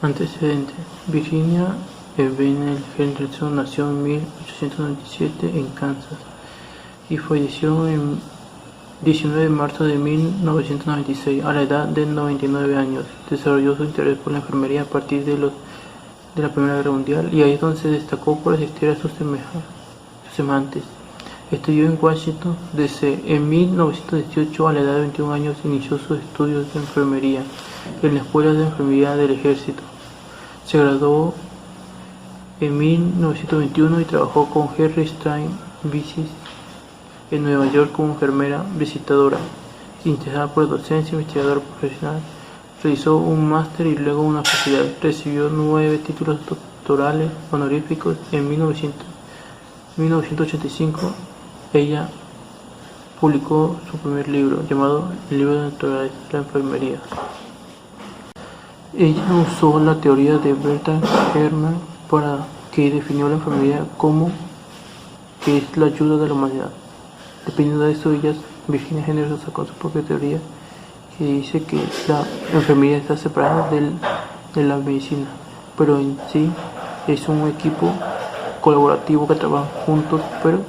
Antecedentes: Virginia Ebenezer Henderson nació en 1897 en Kansas y falleció el 19 de marzo de 1996 a la edad de 99 años. Desarrolló su interés por la enfermería a partir de la Primera Guerra Mundial, y ahí es donde se destacó por asistir a sus semejantes. Estudió en Washington, D.C. En 1918, a la edad de 21 años, inició sus estudios de enfermería en la Escuela de Enfermería del Ejército. Se graduó en 1921 y trabajó con Henry Stein Vicis en Nueva York como enfermera visitadora. Interesada por la docencia, investigadora profesional, realizó un máster y luego una especialidad. Recibió 9 títulos doctorales honoríficos. En 1985, ella publicó su primer libro, llamado El libro de naturaleza de la enfermería. Ella usó la teoría de Bertha Herrmann que definió la enfermería como que es la ayuda de la humanidad. Dependiendo de eso, Virginia Henderson sacó su propia teoría que dice que la enfermería está separada de la medicina, pero en sí es un equipo colaborativo que trabaja juntos, pero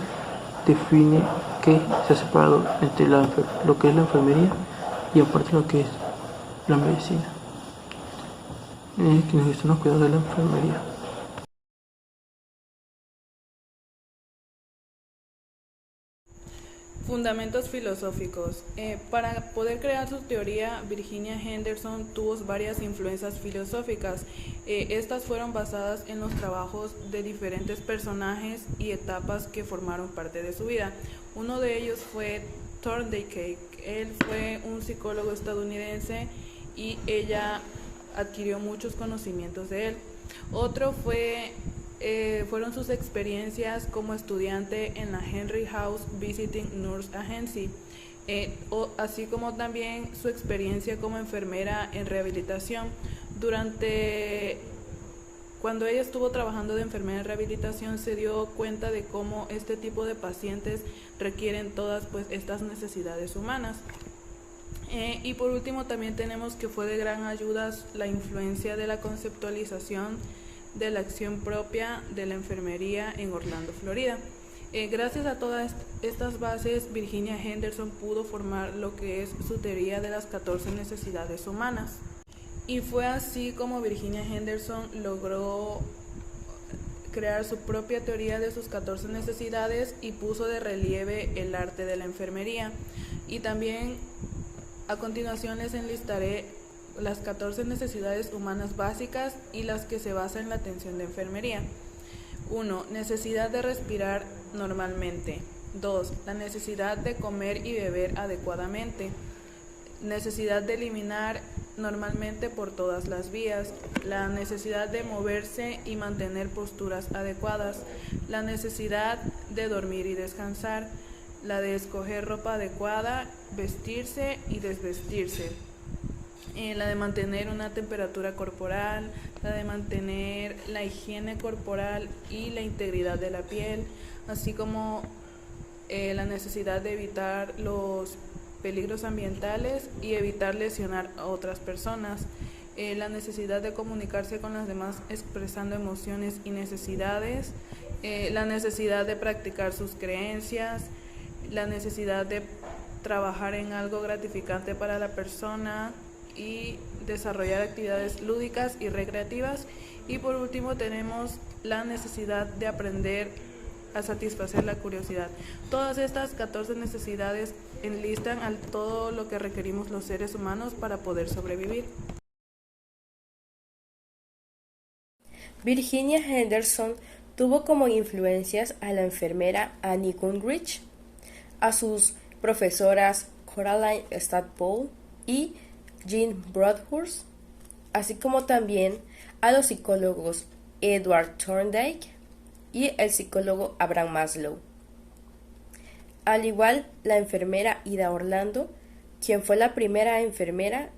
define que se ha separado entre lo que es la enfermería y aparte lo que es la medicina, que necesitan los cuidados de la enfermería. Fundamentos filosóficos. Para poder crear su teoría, Virginia Henderson tuvo varias influencias filosóficas. Estas fueron basadas en los trabajos de diferentes personajes y etapas que formaron parte de su vida. Uno de ellos fue Thorndike. Él fue un psicólogo estadounidense y ella adquirió muchos conocimientos de él. Otro fueron sus experiencias como estudiante en la Henry House Visiting Nurse Agency, así como también su experiencia como enfermera en rehabilitación. Cuando ella estuvo trabajando de enfermera en rehabilitación, se dio cuenta de cómo este tipo de pacientes requieren todas estas necesidades humanas. Y por último también tenemos que fue de gran ayuda la influencia de la conceptualización de la acción propia de la enfermería en Orlando, Florida. Gracias a todas estas bases, Virginia Henderson pudo formar lo que es su teoría de las 14 necesidades humanas. Y fue así como Virginia Henderson logró crear su propia teoría de sus 14 necesidades y puso de relieve el arte de la enfermería. Y también a continuación les enlistaré las 14 necesidades humanas básicas y las que se basan en la atención de enfermería. 1. Necesidad de respirar normalmente. 2. La necesidad de comer y beber adecuadamente. Necesidad de eliminar normalmente por todas las vías. La necesidad de moverse y mantener posturas adecuadas. La necesidad de dormir y descansar. La de escoger ropa adecuada, vestirse y desvestirse. La de mantener una temperatura corporal, la de mantener la higiene corporal y la integridad de la piel, así como la necesidad de evitar los peligros ambientales y evitar lesionar a otras personas, la necesidad de comunicarse con las demás expresando emociones y necesidades, la necesidad de practicar sus creencias, la necesidad de trabajar en algo gratificante para la persona y desarrollar actividades lúdicas y recreativas. Y por último tenemos la necesidad de aprender a satisfacer la curiosidad. Todas estas 14 necesidades enlistan a todo lo que requerimos los seres humanos para poder sobrevivir. Virginia Henderson tuvo como influencias a la enfermera Annie Gunrich, a sus profesoras Coraline Stackpole y Jean Broadhurst, así como también a los psicólogos Edward Thorndike y el psicólogo Abraham Maslow. Al igual, la enfermera Ida Orlando, quien fue la primera enfermera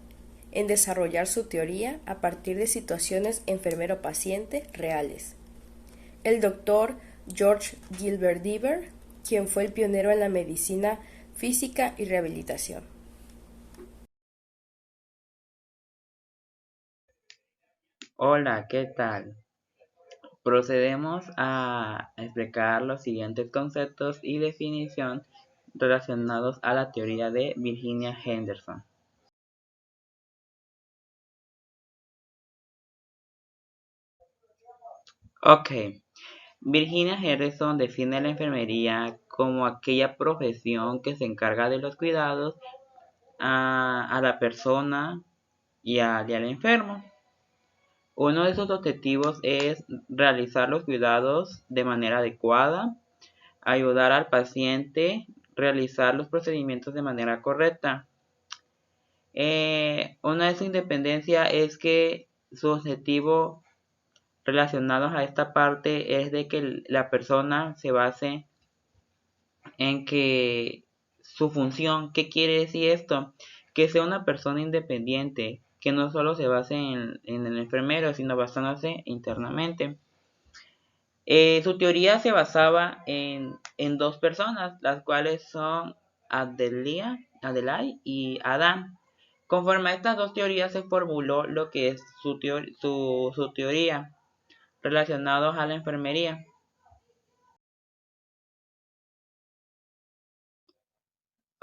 en desarrollar su teoría a partir de situaciones enfermero-paciente reales. El doctor George Gilbert Dever, quien fue el pionero en la medicina física y rehabilitación. Hola, ¿qué tal? Procedemos a explicar los siguientes conceptos y definición relacionados a la teoría de Virginia Henderson. Ok, Virginia Henderson define la enfermería como aquella profesión que se encarga de los cuidados a la persona y al enfermo. Uno de sus objetivos es realizar los cuidados de manera adecuada, ayudar al paciente a realizar los procedimientos de manera correcta. Una de sus independencias es que su objetivo relacionado a esta parte es de que la persona se base en que su función, ¿qué quiere decir esto? Que sea una persona independiente, que no solo se base en el enfermero, sino basándose internamente. Su teoría se basaba en dos personas, las cuales son Adelaide y Adam. Conforme a estas dos teorías se formuló lo que es su teoría relacionada a la enfermería.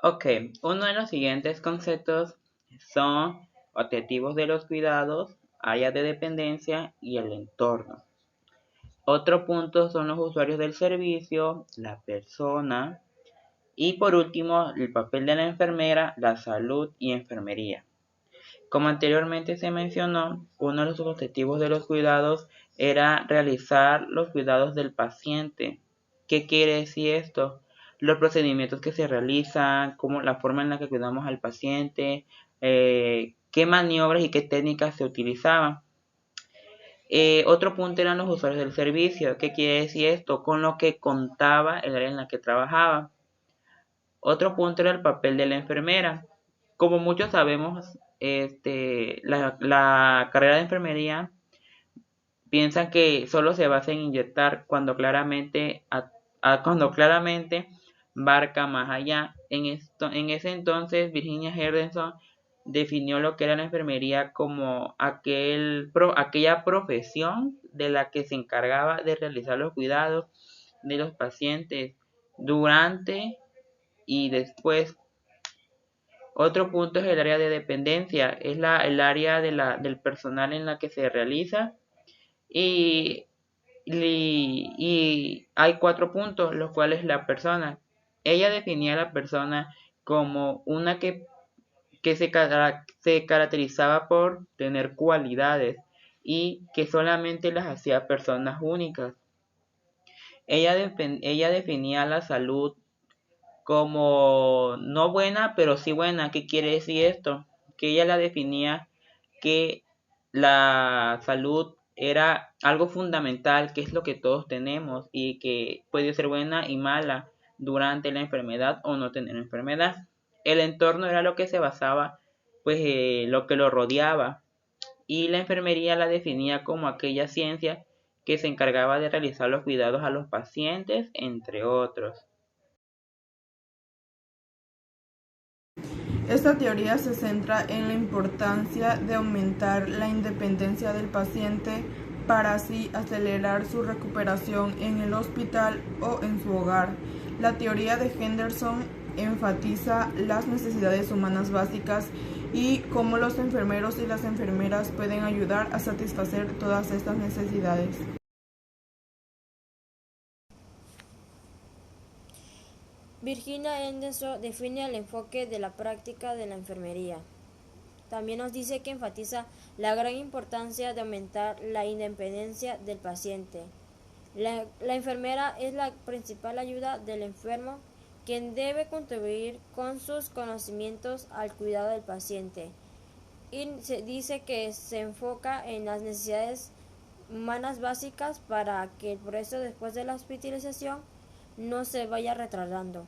Ok, uno de los siguientes conceptos son objetivos de los cuidados, áreas de dependencia y el entorno. Otro punto son los usuarios del servicio, la persona y por último el papel de la enfermera, la salud y enfermería. Como anteriormente se mencionó, uno de los objetivos de los cuidados era realizar los cuidados del paciente. ¿Qué quiere decir esto? Los procedimientos que se realizan, la forma en la que cuidamos al paciente, qué maniobras y qué técnicas se utilizaban. Otro punto eran los usuarios del servicio. ¿Qué quiere decir esto? Con lo que contaba el área en la que trabajaba. Otro punto era el papel de la enfermera. Como muchos sabemos, la carrera de enfermería piensa que solo se basa en inyectar cuando claramente abarca más allá. En ese entonces, Virginia Henderson definió lo que era la enfermería como aquella profesión de la que se encargaba de realizar los cuidados de los pacientes durante y después. Otro punto es el área de dependencia, es el área del personal en la que se realiza y, y hay 4 puntos, los cuales la persona, ella definía a la persona como una que se caracterizaba por tener cualidades y que solamente las hacía personas únicas. Ella definía la salud como no buena, pero sí buena. ¿Qué quiere decir esto? Que ella la definía que la salud era algo fundamental, que es lo que todos tenemos y que puede ser buena y mala durante la enfermedad o no tener enfermedad. El entorno era lo que se basaba, pues lo que lo rodeaba, y la enfermería la definía como aquella ciencia que se encargaba de realizar los cuidados a los pacientes, entre otros. Esta teoría se centra en la importancia de aumentar la independencia del paciente para así acelerar su recuperación en el hospital o en su hogar. La teoría de Henderson enfatiza las necesidades humanas básicas y cómo los enfermeros y las enfermeras pueden ayudar a satisfacer todas estas necesidades. Virginia Henderson define el enfoque de la práctica de la enfermería. También nos dice que enfatiza la gran importancia de aumentar la independencia del paciente. La enfermera es la principal ayuda del enfermo, quien debe contribuir con sus conocimientos al cuidado del paciente. Y se dice que se enfoca en las necesidades humanas básicas para que el proceso después de la hospitalización no se vaya retrasando.